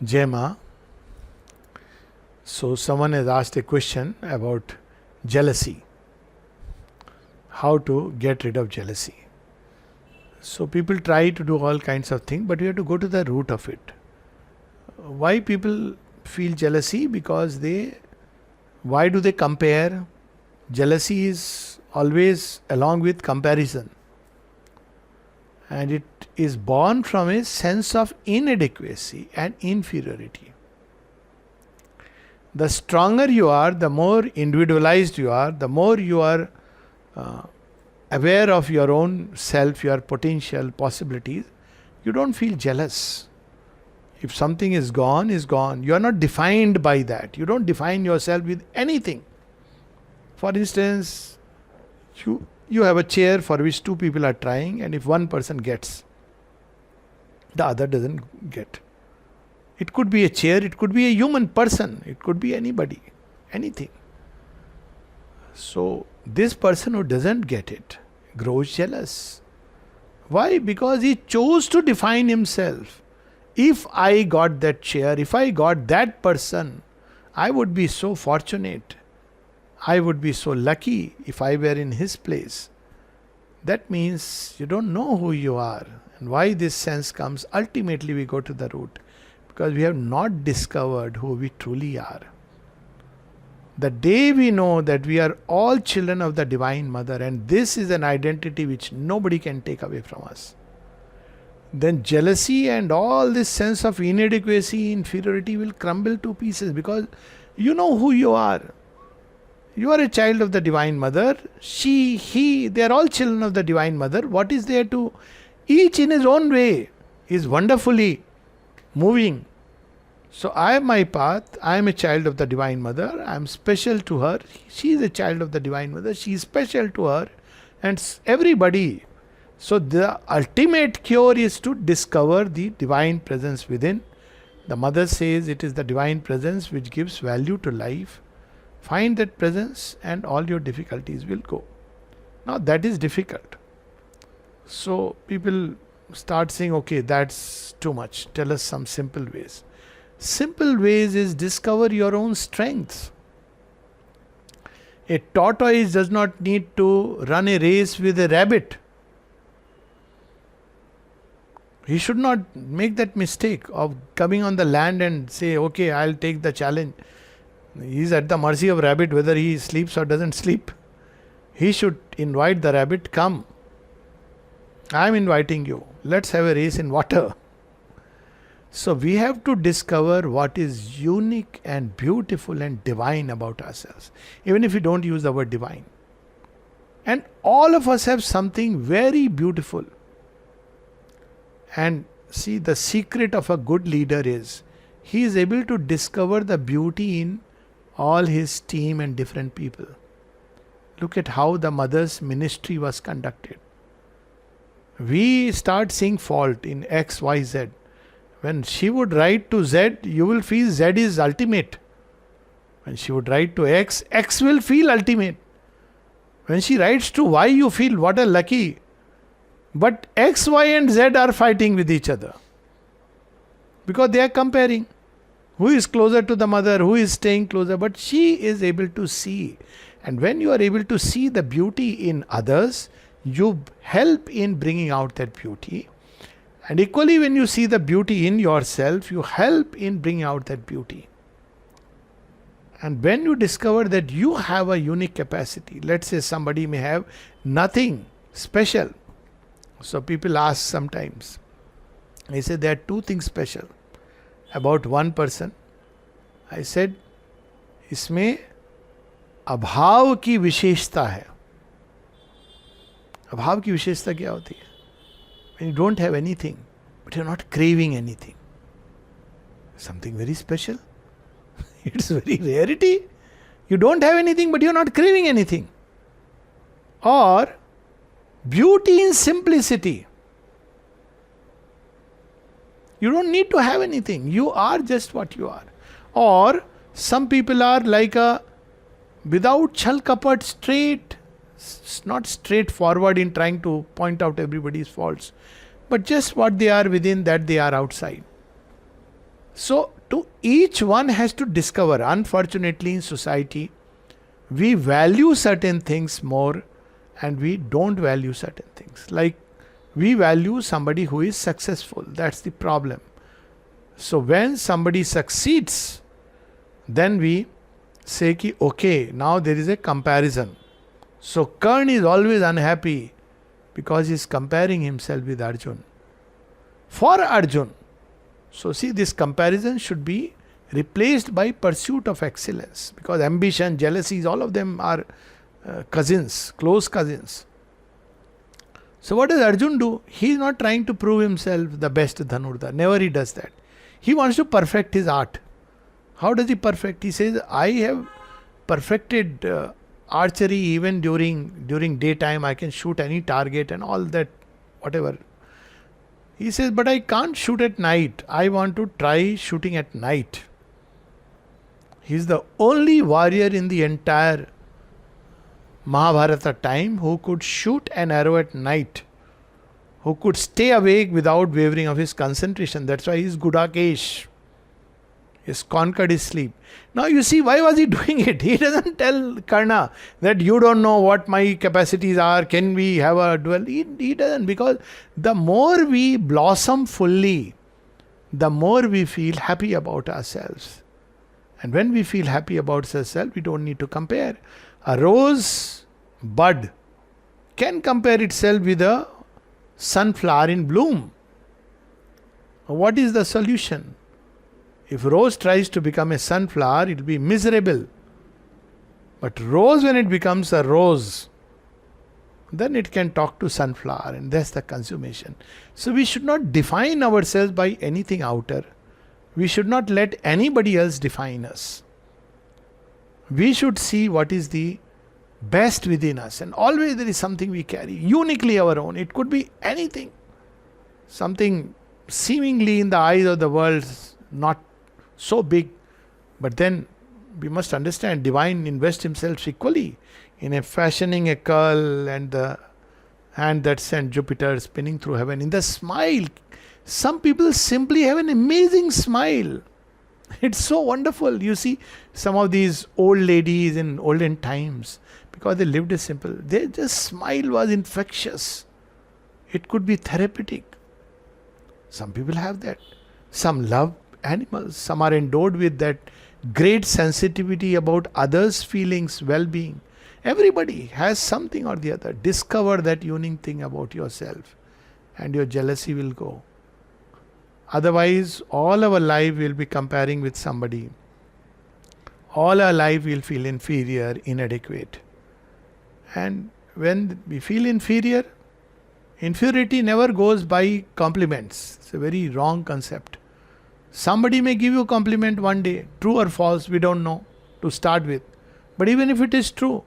Jema. So someone has asked a question about jealousy. How to get rid of jealousy. So people try to do all kinds of things, but we have to go to the root of it. Why people feel jealousy? Because why do they compare? Jealousy is always along with comparison. And it is born from a sense of inadequacy and inferiority. The stronger you are, the more individualized you are, the more you are aware of your own self, your potential possibilities, you don't feel jealous. If something is gone, is gone. You are not defined by that. You don't define yourself with anything. For instance, you have a chair for which two people are trying, and if one person gets, the other doesn't get. It could be a chair, it could be a human person, it could be anybody, anything. So this person who doesn't get it grows jealous. Why? Because he chose to define himself. If I got that chair, if I got that person, I would be so fortunate. I would be so lucky if I were in his place. That means you don't know who you are. And why this sense comes, ultimately we go to the root. Because we have not discovered who we truly are. The day we know that we are all children of the Divine Mother, and this is an identity which nobody can take away from us, then jealousy and all this sense of inadequacy, inferiority will crumble to pieces, because you know who you are. You are a child of the Divine Mother. She, he, they are all children of the Divine Mother. What is there to, each in his own way, is wonderfully moving. So I have my path. I am a child of the Divine Mother. I am special to her. She is a child of the Divine Mother. She is special to her. And everybody. So the ultimate cure is to discover the Divine Presence within. The Mother says it is the Divine Presence which gives value to life. Find that presence and all your difficulties will go. Now that is difficult. So people start saying, okay, that's too much. Tell us some simple ways. Simple ways is discover your own strengths. A tortoise does not need to run a race with a rabbit. He should not make that mistake of coming on the land and say, okay, I'll take the challenge. He is at the mercy of rabbit whether he sleeps or doesn't sleep. He should invite the rabbit, come. I am inviting you. Let's have a race in water. So we have to discover what is unique and beautiful and divine about ourselves. Even if we don't use the word divine. And all of us have something very beautiful. And see, the secret of a good leader is he is able to discover the beauty in all his team and different people. Look at how the mother's ministry was conducted. We start seeing fault in X, Y, Z. When she would write to Z, you will feel Z is ultimate. When she would write to X, X will feel ultimate. When she writes to Y, you feel what a lucky. But X, Y and Z are fighting with each other. Because they are comparing. Who is closer to the mother, who is staying closer, but she is able to see. And when you are able to see the beauty in others, you help in bringing out that beauty. And equally when you see the beauty in yourself, you help in bringing out that beauty. And when you discover that you have a unique capacity, let's say somebody may have nothing special. So people ask sometimes, they say there are two things special about one person. I said, इसमें अभाव की विशेषता है. अभाव की विशेषता क्या होती है? When you don't have anything, but you're not craving anything. Something very special. It's very rarity. You don't have anything, but you're not craving anything. Or beauty in simplicity. You don't need to have anything. You are just what you are. Or some people are like a without chal kapat, straight, not straightforward in trying to point out everybody's faults, but just what they are within, that they are outside. So, to each one has to discover. Unfortunately, in society, we value certain things more and we don't value certain things. Like, we value somebody who is successful. That's the problem. So, when somebody succeeds, then we say ki, okay, now there is a comparison. So, Karn is always unhappy because he is comparing himself with Arjun. For Arjun. So, see, this comparison should be replaced by pursuit of excellence, because ambition, jealousies, all of them are cousins, close cousins. So what does Arjun do? He is not trying to prove himself the best Dhanurdhar. Never he does that. He wants to perfect his art. How does he perfect? He says, I have perfected archery even during daytime. I can shoot any target and all that, whatever. He says, but I can't shoot at night. I want to try shooting at night. He is the only warrior in the entire Mahabharata time who could shoot an arrow at night, who could stay awake without wavering of his concentration. That's why he is Gudakesh. He has conquered his sleep. Now you see, why was he doing it? He doesn't tell Karna that you don't know what my capacities are, can we have a duel? He doesn't, because the more we blossom fully, the more we feel happy about ourselves. And when we feel happy about ourselves, we don't need to compare. A rose bud can compare itself with a sunflower in bloom. What is the solution? If rose tries to become a sunflower, it will be miserable. But rose, when it becomes a rose, then it can talk to sunflower, and that's the consummation. So we should not define ourselves by anything outer. We should not let anybody else define us. We should see what is the best within us, and always there is something we carry, uniquely our own. It could be anything. Something seemingly in the eyes of the world not so big, but then we must understand divine invests himself equally in a fashioning a curl and the hand that sent Jupiter spinning through heaven, in the smile. Some people simply have an amazing smile. It's so wonderful. You see some of these old ladies in olden times, because they lived a simple, their just smile was infectious. It could be therapeutic. Some people have that. Some love animals. Some are endowed with that great sensitivity about others' feelings, well-being. Everybody has something or the other. Discover that unique thing about yourself, and your jealousy will go. Otherwise, all our life will be comparing with somebody. All our life we'll feel inferior, inadequate. And when we feel inferior, inferiority never goes by compliments. It's a very wrong concept. Somebody may give you a compliment one day, true or false, we don't know, to start with. But even if it is true,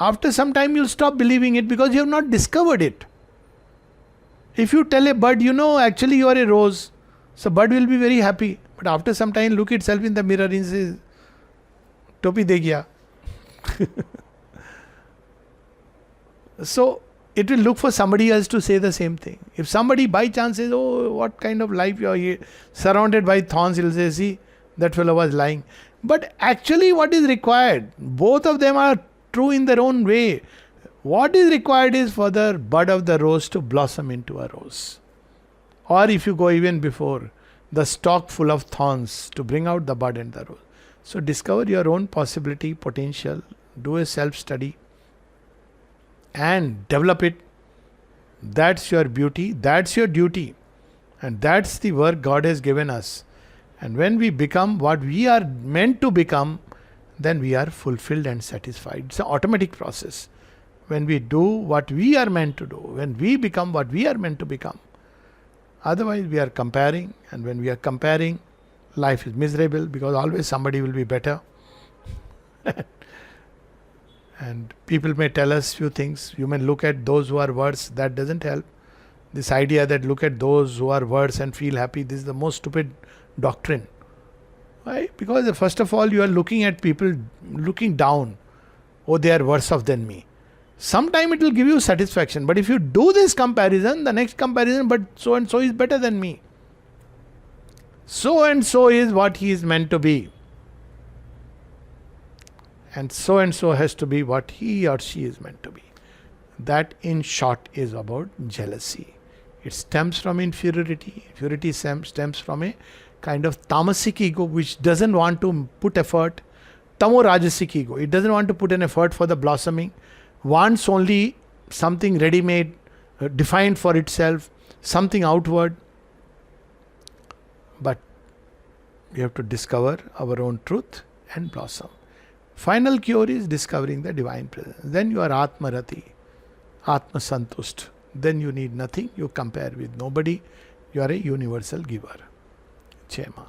after some time you'll stop believing it because you have not discovered it. If you tell a bird, actually you are a rose, so bird will be very happy. But after some time, look itself in the mirror and says, Topi de gaya. So, it will look for somebody else to say the same thing. If somebody by chance says, oh, what kind of life you are here, surrounded by thorns, he will say, see, that fellow was lying. But actually what is required, both of them are true in their own way. What is required is for the bud of the rose to blossom into a rose. Or if you go even before, the stalk full of thorns to bring out the bud and the rose. So discover your own possibility, potential, do a self-study and develop it. That's your beauty, that's your duty, and that's the work God has given us. And when we become what we are meant to become, then we are fulfilled and satisfied. It's an automatic process. When we do what we are meant to do, when we become what we are meant to become. Otherwise we are comparing, and when we are comparing, life is miserable because always somebody will be better. And people may tell us few things. You may look at those who are worse. That doesn't help. This idea that look at those who are worse and feel happy, this is the most stupid doctrine. Why? Because first of all, you are looking at people looking down. Oh, they are worse off than me. Sometime it will give you satisfaction. But if you do this comparison, the next comparison, but so and so is better than me. So and so is what he is meant to be. And so has to be what he or she is meant to be. That, in short, is about jealousy. It stems from inferiority. Inferiority stems from a kind of tamasic ego which doesn't want to put effort. Tamo-rajasic ego. It doesn't want to put an effort for the blossoming. Wants only something ready-made, defined for itself, something outward. But we have to discover our own truth and blossom. Final cure is discovering the divine presence. Then you are Atmarati, Atma Santust. Then you need nothing. You compare with nobody. You are a universal giver. Jai Ma.